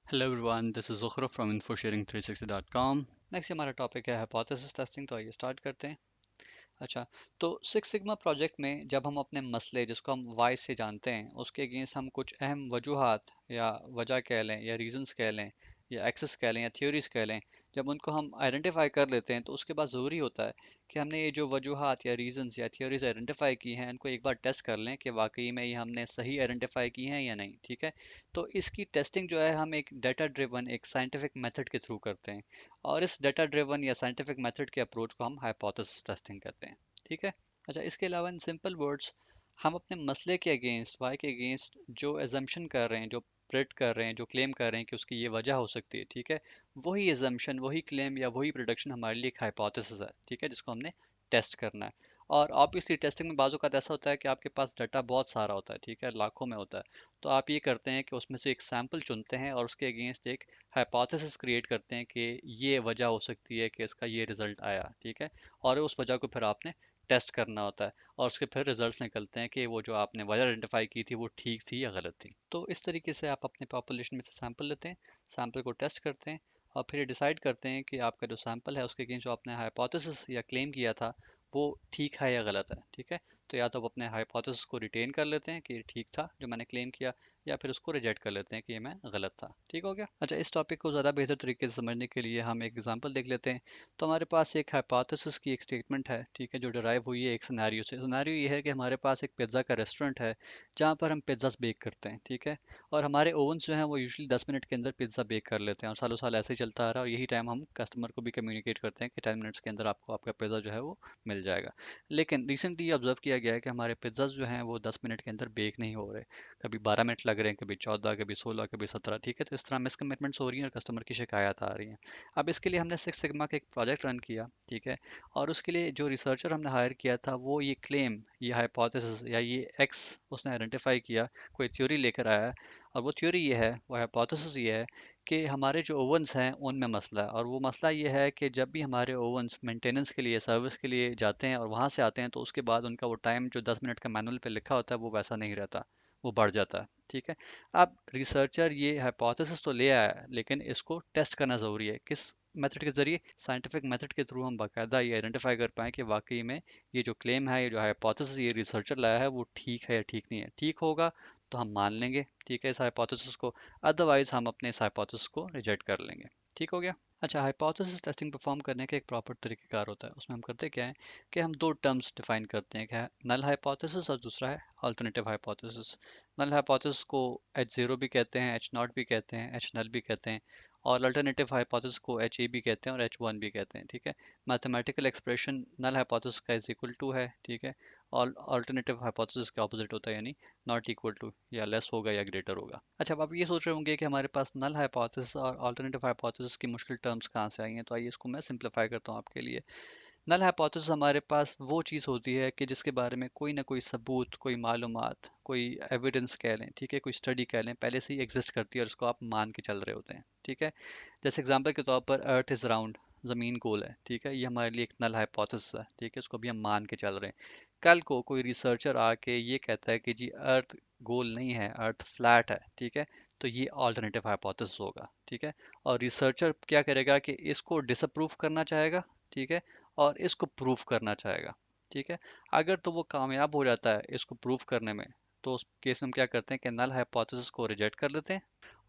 Hello everyone, this is Zukhruf from infosharing360.com। Next हमारा topic है hypothesis testing. तो आइए स्टार्ट करते हैं। अच्छा, तो सिक्स सिग्मा प्रोजेक्ट में जब हम अपने मसले जिसको हम वाई से जानते हैं उसके अगेंस्ट हम कुछ अहम वजूहात या वजह कह लें या रीजंस कह लें या एक्सेस कह लें या थ्योरीज कह लें, जब उनको हम आइडेंटिफाई कर लेते हैं तो उसके बाद ज़रूरी होता है कि हमने ये जो वजूहात या रीजंस या थ्योरीज आइडेंटिफाई की हैं इनको एक बार टेस्ट कर लें कि वाकई में ये हमने सही आइडेंटिफाई की हैं या नहीं। ठीक है, तो इसकी टेस्टिंग जो है हम एक डाटा ड्रिवन एक साइंटिफिक मेथड के थ्रू करते हैं, और इस डाटा ड्रिवन या साइंटिफिक मेथड के अप्रोच को हम हाइपोथेसिस टेस्टिंग कहते हैं। ठीक है। अच्छा, इसके अलावा इन सिंपल वर्ड्स हम अपने मसले के अगेंस्ट वाई के अगेंस्ट जो एजम्पशन कर रहे हैं, जो प्रेडिक्ट कर रहे हैं, जो क्लेम कर रहे हैं कि उसकी ये वजह हो सकती है, ठीक है, वही एजम्पशन वही क्लेम या वही प्रोडक्शन हमारे लिए एक हाइपोथेसिस है। ठीक है, जिसको हमने टेस्ट करना है। और ऑब्वियसली टेस्टिंग में बाजू का ऐसा होता है कि आपके पास डाटा बहुत सारा होता है, ठीक है, लाखों में होता है। तो आप ये करते हैं कि उसमें से एक सैंपल चुनते हैं और उसके अगेंस्ट एक हाइपोथेसिस क्रिएट करते हैं कि ये वजह हो सकती है कि इसका ये रिजल्ट आया। ठीक है, और उस वजह को फिर आपने टेस्ट करना होता है और उसके फिर रिजल्ट्स निकलते हैं कि वो जो आपने वजह आइडेंटिफाई की थी वो ठीक थी या गलत थी। तो इस तरीके से आप अपने पॉपुलेशन में से सैंपल लेते हैं, सैंपल को टेस्ट करते हैं और फिर ये डिसाइड करते हैं कि आपका जो सैंपल है उसके अगेंस्ट जो आपने हाइपोथेसिस या क्लेम किया था वो ठीक है या गलत है। ठीक है, तो या तो आप अपने हाइपोथेसिस को रिटेन कर लेते हैं कि ये ठीक था जो मैंने क्लेम किया, या फिर उसको रिजेक्ट कर लेते हैं कि ये मैं गलत था। ठीक हो गया। अच्छा, इस टॉपिक को ज़्यादा बेहतर तरीके से समझने के लिए हम एक एग्जांपल देख लेते हैं। तो हमारे पास एक हाइपोथेसिस की एक स्टेटमेंट है, ठीक है, जो डिराइव हुई है एक सिनेरियो से। सिनेरियो ये है कि हमारे पास एक पिज़्ज़ा का रेस्टोरेंट है जहाँ पर हम पिज़्ज़ास बेक करते हैं। ठीक है, और हमारे ओवन्स जो हैं वो यूजुअली 10 मिनट के अंदर पिज़्ज़ा बेक कर लेते हैं और सालों साल ऐसे ही चलता आ रहा है, और यही टाइम हम कस्टमर को भी कम्युनिकेट करते हैं कि 10 मिनट्स के अंदर आपको आपका पिज़्ज़ा जो है वो मिल जाएगा। लेकिन रिसेंटली ऑब्जर्व किया गया है कि हमारे पिज़्ज़ास जो हैं वो 10 मिनट के अंदर बेक नहीं हो रहे। कभी 12 मिनट लग रहे हैं, कभी 14, कभी 16, कभी 17। ठीक है, तो इस तरह मिसकमिटमेंट्स हो रही हैं और कस्टमर की शिकायत आ रही है। अब इसके लिए हमने सिक्स सिग्मा का एक प्रोजेक्ट रन किया। ठीक है, और उसके लिए जो रिसर्चर हमने हायर किया था वो ये क्लेम, ये हाइपोथेसिस या ये एक्स उसने आइडेंटिफाई किया, कोई थ्योरी लेकर आया है। और वो थ्योरी ये है, वो हाइपोथेसिस ये है कि हमारे जो ओवंस हैं उनमें मसला है। और वो मसला ये है कि जब भी हमारे ओवंस मेंटेनेंस के लिए सर्विस के लिए जाते हैं और वहाँ से आते हैं तो उसके बाद उनका वो टाइम जो 10 मिनट का मैनुअल पे लिखा होता है वो वैसा नहीं रहता, वो बढ़ जाता है। ठीक है, अब रिसर्चर ये हाइपोथेसिस तो ले आया है, लेकिन इसको टेस्ट करना ज़रूरी है। किस मेथड के ज़रिए? साइंटिफिक मेथड के थ्रू हम बाकायदा ये आइडेंटिफाई कर पाएँ कि वाकई में ये जो क्लेम है, ये जो हाइपोथेसिस ये रिसर्चर लाया है वो ठीक है या ठीक नहीं है। ठीक होगा तो हम मान लेंगे, ठीक है, इस हाइपोथेसिस को। अदरवाइज हम अपने इस हाइपोथेसिस को रिजेक्ट कर लेंगे। ठीक हो गया। अच्छा, हाइपोथेसिस टेस्टिंग परफॉर्म करने का एक प्रॉपर तरीकेकार होता है। उसमें हम करते क्या है कि हम दो टर्म्स डिफाइन करते हैं, क्या है नल हाइपोथेसिस और दूसरा है अल्टरनेटिव हाइपोथेसिस। नल हाइपोथेसिस को एच ज़ीरो भी कहते हैं, एच नॉट भी कहते हैं, एच नल भी कहते हैं, और अल्टरनेटिव हाइपोथेसिस को एच ए भी कहते हैं और एच वन भी कहते हैं। ठीक है, मैथमेटिकल एक्सप्रेशन नल हाइपोथेसिस का इज इक्वल टू है, ठीक है, और अल्टरनेटिव हाइपोथेसिस के ऑपोजिट होता है, यानी नॉट इक्वल टू, या लेस होगा या ग्रेटर होगा। अच्छा, अब आप ये सोच रहे होंगे कि हमारे पास नल हाइपोथेसिस और अल्टरनेटिव हाइपोथेसिस की मुश्किल टर्म्स कहाँ से आई हैं, तो आइए इसको मैं सिंप्लीफाई करता हूँ आपके लिए। नल हाइपोथेसिस हमारे पास वो चीज़ होती है कि जिसके बारे में कोई ना कोई सबूत, कोई मालूमात, कोई एविडेंस कह लें, ठीक है, कोई स्टडी कह लें, पहले से ही एग्जिस्ट करती है और उसको आप मान के चल रहे होते हैं। ठीक है, जैसे एग्जांपल के तौर पर अर्थ इज़ राउंड, ज़मीन गोल है। ठीक है, ये हमारे लिए एक नल हाइपोथेसिस है। ठीक है, उसको भी हम मान के चल रहे हैं। कल को कोई रिसर्चर आके ये कहता है कि जी अर्थ गोल नहीं है, अर्थ फ्लैट है, ठीक है, तो ये ऑल्टरनेटिव हाइपोथेसिस होगा। ठीक है, और रिसर्चर क्या करेगा कि इसको डिसअप्रूव करना चाहेगा, ठीक है, और इसको प्रूफ करना चाहेगा। ठीक है, अगर तो वो कामयाब हो जाता है इसको प्रूफ करने में, तो उस केस में हम क्या करते हैं कि नल हाइपोथेसिस को रिजेक्ट कर देते हैं।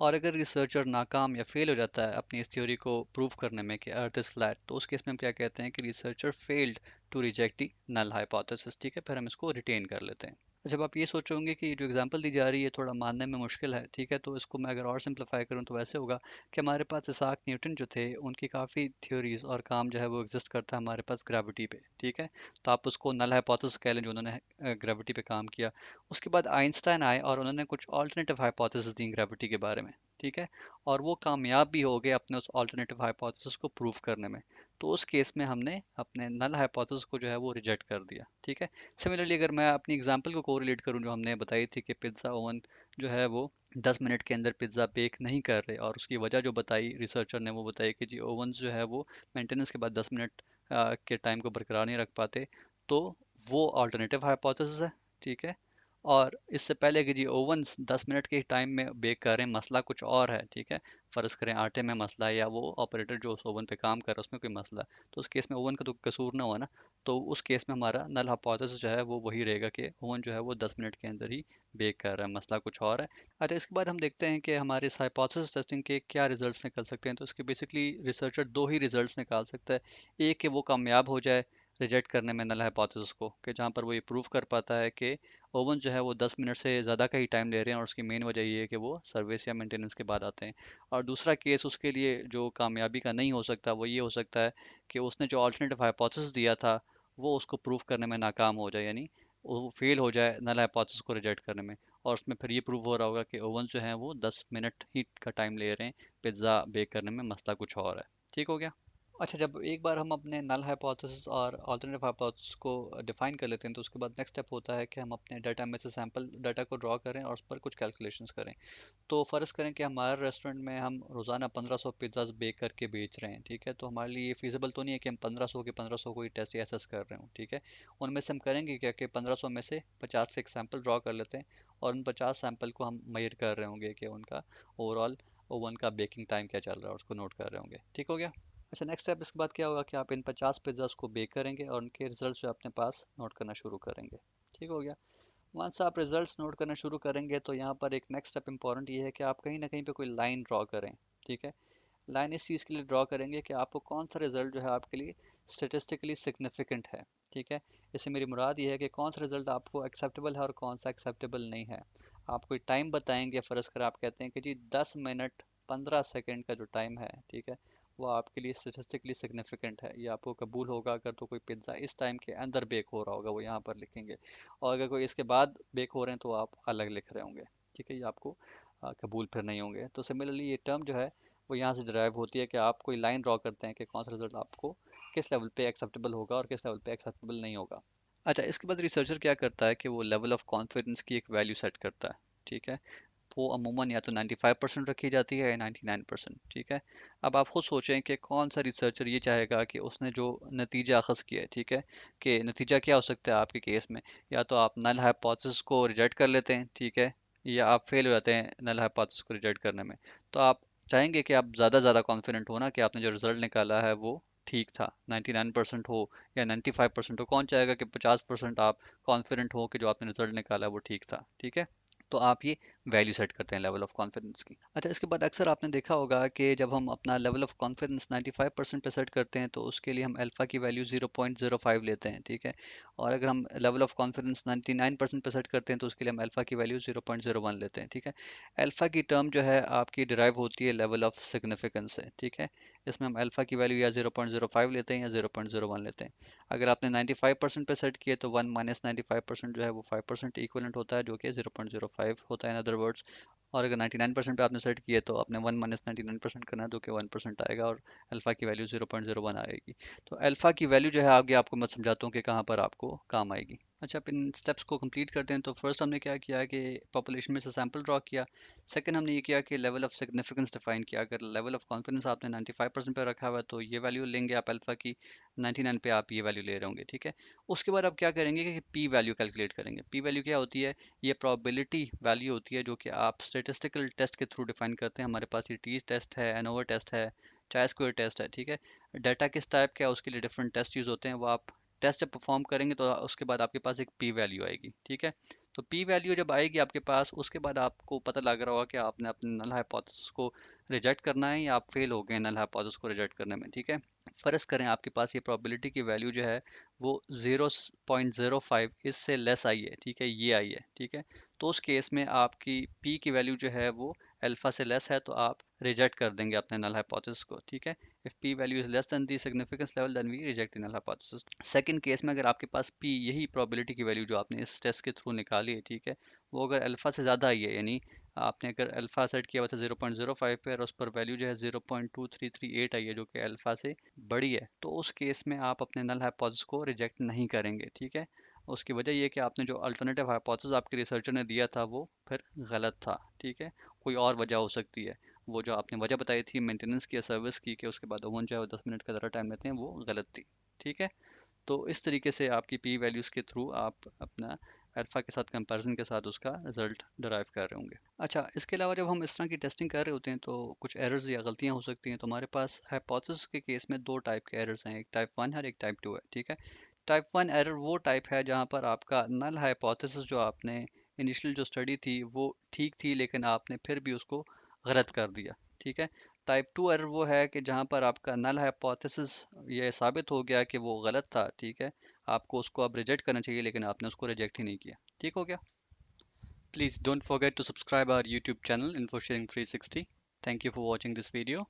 और अगर रिसर्चर नाकाम या फेल हो जाता है अपनी इस थ्योरी को प्रूव करने में कि अर्थ इज फ्लैट, तो उस केस में हम क्या कहते हैं कि researcher failed to reject the null hypothesis. ठीक है, फिर हम इसको रिटेन कर लेते हैं। जब आप ये सोचोगे कि ये जो एग्जांपल दी जा रही है थोड़ा मानने में मुश्किल है, ठीक है, तो इसको मैं अगर और सिंप्लीफाई करूँ तो वैसे होगा कि हमारे पास इसाक न्यूटन जो थे उनकी काफ़ी थ्योरीज और काम जो है वो एग्जिस्ट करता है हमारे पास ग्रेविटी पे। ठीक है, तो आप उसको नल हाइपोथेसिस कह लें जो उन्होंने ग्रेविटी पे काम किया। उसके बाद आइंस्टाइन आए और उन्होंने कुछ ऑल्टरनेटिव हाइपोथेसिस दी ग्रेविटी के बारे में। ठीक है, और वो कामयाब भी हो गए अपने उस ऑल्टरनेटिव हाइपोथेसिस को प्रूव करने में। तो उस केस में हमने अपने नल हाइपोथेसिस को जो है वो रिजेक्ट कर दिया। ठीक है, सिमिलरली अगर मैं अपनी एग्जांपल को कोरिलेट करूं जो हमने बताई थी कि पिज्ज़ा ओवन जो है वो 10 मिनट के अंदर पिज्ज़ा बेक नहीं कर रहे, और उसकी वजह जो बताई रिसर्चर ने वो बताई कि जी ओवन जो है वो मेंटेनेंस के बाद 10 मिनट के टाइम को बरकरार नहीं रख पाते, तो वो अल्टरनेटिव हाइपोथेसिस है। ठीक है, और इससे पहले कि जी ओवन 10 मिनट के टाइम में बेक कर रहे हैं, मसला कुछ और है, ठीक है। फ़र्ज़ करें आटे में मसला है या वो ऑपरेटर जो उस ओवन पे काम कर रहा है उसमें कोई मसला है, तो उस केस में ओवन का तो कसूर ना हुआ ना। तो उस केस में हमारा नल हाइपोथेसिस जो है वो वही रहेगा कि ओवन जो है वो 10 मिनट के अंदर ही बेक कर रहा है, मसला कुछ और है। अच्छा, इसके बाद हम देखते हैं कि हमारे इस हाइपोथेसिस टेस्टिंग के क्या रिजल्ट्स निकल सकते हैं। तो इसके बेसिकली रिसर्चर दो ही रिजल्ट्स निकाल सकता है। एक कि वो कामयाब हो जाए रिजेक्ट करने में नल हाइपोथेसिस को, कि जहाँ पर वो ये प्रूव कर पाता है कि ओवन जो है वो 10 मिनट से ज़्यादा का ही टाइम ले रहे हैं और उसकी मेन वजह ये है कि वो सर्विस या मेंटेनेंस के बाद आते हैं। और दूसरा केस उसके लिए जो कामयाबी का नहीं हो सकता, वो ये हो सकता है कि उसने जो अल्टरनेटिव हाइपोथेसिस दिया था वो उसको प्रूव करने में नाकाम हो जाए, यानी वो फेल हो जाए नल हाइपोथेसिस को रिजेक्ट करने में। और उसमें फिर ये प्रूव हो रहा होगा कि ओवन जो है वो 10 मिनट ही का टाइम ले रहे हैं पिज़्ज़ा बेक करने में, मसला कुछ और है। ठीक हो गया। अच्छा, जब एक बार हम अपने नल हाइपोथेसिस और अल्टरनेटिव हाइपोथेसिस को डिफाइन कर लेते हैं, तो उसके बाद नेक्स्ट स्टेप होता है कि हम अपने डाटा में से सैंपल डाटा को ड्रॉ करें और उस पर कुछ कैलकुलेशंस करें। तो फ़र्ज़ करें कि हमारे रेस्टोरेंट में हम रोज़ाना 1500 पिज़्ज़ाज बेक करके बेच रहे हैं, ठीक है। तो हमारे लिए ये फिजिबल तो नहीं है कि हम 1500 के 1500 को ही टेस्ट या एसेस कर रहे हो, ठीक है। उनमें से हम करेंगे क्या कि 1500 में से 50 से एक सैंपल ड्रॉ कर लेते हैं और उन 50 सैंपल को हम मेजर कर रहे होंगे कि उनका ओवरऑल ओवन का बेकिंग टाइम क्या चल रहा है, उसको नोट कर रहे होंगे। ठीक हो गया। अच्छा, नेक्स्ट स्टेप इसके बाद क्या होगा कि आप इन 50 पिज़्ज़ास को बेक करेंगे और उनके रिजल्ट जो है अपने पास नोट करना शुरू करेंगे। ठीक हो गया। वंस आप रिजल्ट्स नोट करना शुरू करेंगे तो यहाँ पर एक नेक्स्ट स्टेप इंपॉर्टेंट ये है कि आप कहीं ना कहीं पे कोई लाइन ड्रॉ करें। ठीक है। लाइन इस चीज़ के लिए ड्रॉ करेंगे कि आपको कौन सा रिजल्ट जो है आपके लिए स्टेटिस्टिकली सिग्निफिकेंट है। ठीक है। इससे मेरी मुराद ये है कि कौन सा रिजल्ट आपको एक्सेप्टेबल है और कौन सा एक्सेप्टेबल नहीं है। आप कोई टाइम बताएंगे, फ़र्ज़ कर आप कहते हैं कि जी 10 मिनट 15 सेकेंड का जो टाइम है, ठीक है, वो आपके लिए स्टेटिस्टिकली सिग्निफिकेंट है, ये आपको कबूल होगा। अगर तो कोई पिज़्ज़ा इस टाइम के अंदर बेक हो रहा होगा वो यहाँ पर लिखेंगे, और अगर कोई इसके बाद बेक हो रहे हैं तो आप अलग लिख रहे होंगे। ठीक है, ये आपको कबूल फिर नहीं होंगे। तो सिमिलरली ये टर्म जो है वो यहाँ से डिराइव होती है कि आप कोई लाइन ड्रॉ करते हैं कि कौन सा रिजल्ट आपको किस लेवल पे एक्सेप्टेबल होगा और किस लेवल पे एक्सेप्टेबल नहीं होगा। अच्छा, इसके बाद रिसर्चर क्या करता है कि वो लेवल ऑफ कॉन्फिडेंस की एक वैल्यू सेट करता है। ठीक है। वो अमूमन या तो 95% रखी जाती है या 99%। ठीक है। अब आप खुद सोचें कि कौन सा रिसर्चर ये चाहेगा कि उसने जो नतीजा अखज़ किया है, ठीक है, कि नतीजा क्या हो सकता है आपके केस में। या तो आप नल हाइपोथेसिस को रिजेक्ट कर लेते हैं, ठीक है, या आप फेल हो जाते हैं नल हाइपोथेसिस को रिजेक्ट करने में। तो आप चाहेंगे कि आप ज़्यादा कॉन्फिडेंट हो ना कि आपने जो रिजल्ट निकाला है वो ठीक था, 99% हो या 95% हो। कौन चाहेगा कि 50% आप कॉन्फिडेंट हो कि जो आपने रिजल्ट निकाला है वो ठीक था। ठीक है। तो आप ये वैल्यू सेट करते हैं लेवल ऑफ कॉन्फिडेंस की। अच्छा, इसके बाद अक्सर आपने देखा होगा कि जब हम अपना लेवल ऑफ कॉन्फिडेंस 95% पे सेट करते हैं तो उसके लिए हम अल्फ़ा की वैल्यू 0.05 लेते हैं, ठीक है। और अगर हम लेवल ऑफ कॉन्फिडेंस 99% पे सेट करते हैं तो उसके लिए हम अल्फ़ा की वैल्यू 0.01 लेते हैं, ठीक है। अल्फ़ा की टर्म जो है आपकी डिराइव होती है लेवल ऑफ सिग्निफिकेंस से, ठीक है। इसमें हम अल्फ़ा की वैल्यू या 0.05 लेते हैं या 0.01 लेते हैं। अगर आपने 95% पे सेट किए तो 1 माइनस 95% जो है वो 5% इक्वलेंट होता है, जो कि 0.05 होता है इन अदर वर्ड्स। और अगर 99% पे आपने सेट किए तो आपने 1 माइनस 99% करना है, तो कि 1% आएगा और अल्फ़ा की वैल्यू 0.01 आएगी। तो अल्फ़ा की वैल्यू जो है आगे आपको मैं समझाता हूँ कि कहाँ पर आपको काम आएगी। अच्छा, आप इन स्टेप्स को कंप्लीट करते हैं। तो फर्स्ट हमने क्या किया कि पॉपुलेशन में से सैंपल ड्रॉ किया। सेकंड हमने ये किया कि लेवल ऑफ सिग्निफिकेंस डिफाइन किया। अगर लेवल ऑफ कॉन्फिडेंस आपने 95% पे रखा हुआ है तो ये वैल्यू लेंगे आप अल्फ़ा की, 99 पे आप ये वैल्यू ले रहे होंगे, ठीक है। उसके बाद आप क्या करेंगे कि पी वैल्यू कैलकुलेट करेंगे। पी वैल्यू क्या होती है? ये प्रोबेबिलिटी वैल्यू होती है जो कि आप स्टेटिस्टिकल टेस्ट के थ्रू डिफाइन करते हैं। हमारे पास ये टी टेस्ट है, एनोवा टेस्ट है, चाय स्क्वायर टेस्ट है, ठीक है। डाटा किस टाइप का है उसके लिए डिफरेंट टेस्ट यूज होते हैं, वो आप टेस्ट जब परफॉर्म करेंगे तो उसके बाद आपके पास एक पी वैल्यू आएगी, ठीक है। तो पी वैल्यू जब आएगी आपके पास, उसके बाद आपको पता लग रहा होगा कि आपने अपने नल हाइपोथेसिस को रिजेक्ट करना है या आप फेल हो गए नल हाइपोथेसिस को रिजेक्ट करने में, ठीक है। फ़र्ज़ करें आपके पास ये प्रोबेबिलिटी की वैल्यू जो है वो 0.05 इससे लेस आई है, ठीक है, ये आई है, ठीक है। तो उस केस में आपकी पी की वैल्यू जो है वो अल्फ़ा से लेस है, तो आप रिजेक्ट कर देंगे अपने नल हाइपोथेसिस को, ठीक है। If P value is less than the significance level then we reject the null hypothesis. Second case में अगर आपके पास पी, यही प्रोबेबिलिटी की वैल्यू जो आपने इस टेस्ट के थ्रू निकाली है, ठीक है, वो अगर अल्फ़ा से ज़्यादा आई है, यानी आपने अगर अल्फ़ा सेट किया हुआ था 0.05 पे और उस पर वैल्यू जो है 0.2338 आई है जो कि अल्फ़ा से बड़ी है, तो उस केस में आप अपने नल हाइपोथेसिस को रिजेक्ट नहीं करेंगे, ठीक है। उसकी वजह ये है कि आपने जो अल्टरनेटिव हाइपोथेसिस आपके रिसर्चर ने दिया था वो फिर गलत था, ठीक है। कोई और वजह हो सकती है। वो जो आपने वजह बताई थी मेंटेनेंस की या सर्विस की कि उसके बाद ओवन जो है वो 10 मिनट का ज़्यादा टाइम लेते हैं, वो गलत थी, ठीक है। तो इस तरीके से आपकी पी वैल्यूज़ के थ्रू आप अपना अल्फ़ा के साथ कंपैरिजन के साथ उसका रिजल्ट डराइव कर रहे होंगे। अच्छा, इसके अलावा जब हम इस तरह की टेस्टिंग कर रहे होते हैं तो कुछ एरर्स या गलतियां हो सकती हैं। तो हमारे पास हाइपोथेसिस के केस में दो टाइप के एरर्स हैं, एक टाइप 1 है और एक टाइप 2 है, ठीक है। टाइप 1 एरर वो टाइप है जहां पर आपका नल हाइपोथेसिस जो आपने इनिशियल जो स्टडी थी वो ठीक थी, लेकिन आपने फिर भी उसको गलत कर दिया, ठीक है। टाइप 2 एरर वो है कि जहां पर आपका नल हाइपोथेसिस ये साबित हो गया कि वो गलत था, ठीक है। आपको उसको अब रिजेक्ट करना चाहिए लेकिन आपने उसको रिजेक्ट ही नहीं किया। ठीक हो गया। Please don't forget to subscribe our YouTube channel InfoSharing 360. Thank you for watching this video.